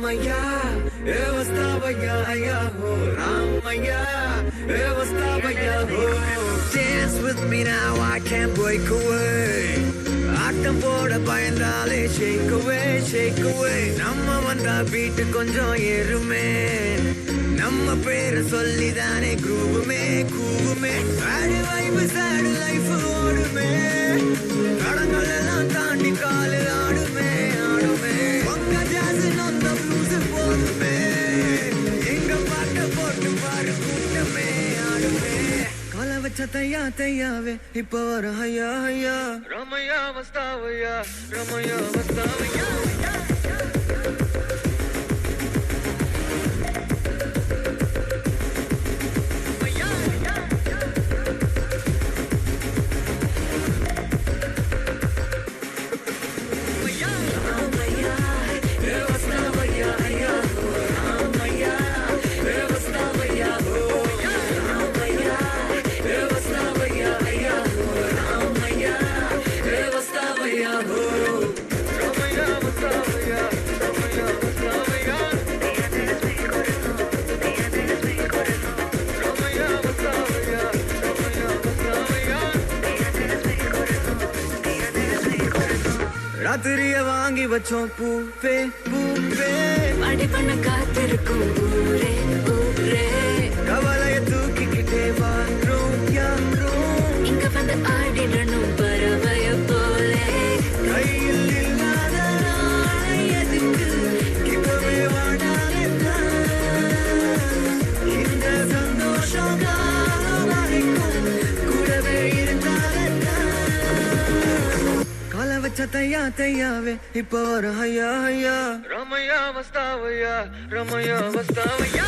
Ramaya, Evastavaya, ho, Ramaya, Evastavaya, ho. Dance with me now, I can't break away. ஆட்டம் போட பயந்தாலே shake away, shake away. நம்ம வந்தா beat கொஞ்சம் ஏறுமே, நம்ம பேரை சொல்லிதானே கூவுமே, கூவுமே. ஆடு வைப்பு சாடு லைஃப் ஓடுமே, கடங்கள் எல்லாம் தாண்டி காலு ஆடுமே, ஆடுமே. உங்க ஜாஸ் நொந்த ப்ளூஸ் போதுமே, எங்க பாட்ட போட்டு பாரு கூட்டமே, ஆடுமே. கால வச்ச தையா தையாவே இப்ப வர ஹையா ஹையா. ரமையா வஸ்தாவையா, ரமையா வஸ்தாவையா. ராத்திரிய வாங்கி வச்சோம் பூவே பூவே, அடி பண்ண காத்திருக்கும் ஊரே ஊரே. கவலைய தூக்கிக்கிட்டே வாரோம் யாரோம், இங்க வந்து ஆடிடணும் பறவைய போலே. கையில் இல்லாத நாளை எதுக்கு இப்பவே வாடாலே இந்த சந்தோஷம் காலம் வரைக்கும் கூடவே இருந்தாலே. கால வச்ச தையா தையாவே இப்ப வர ஹையா ஹையா. ரமையா வஸ்தாவையா, ரமையா வஸ்தாவையா.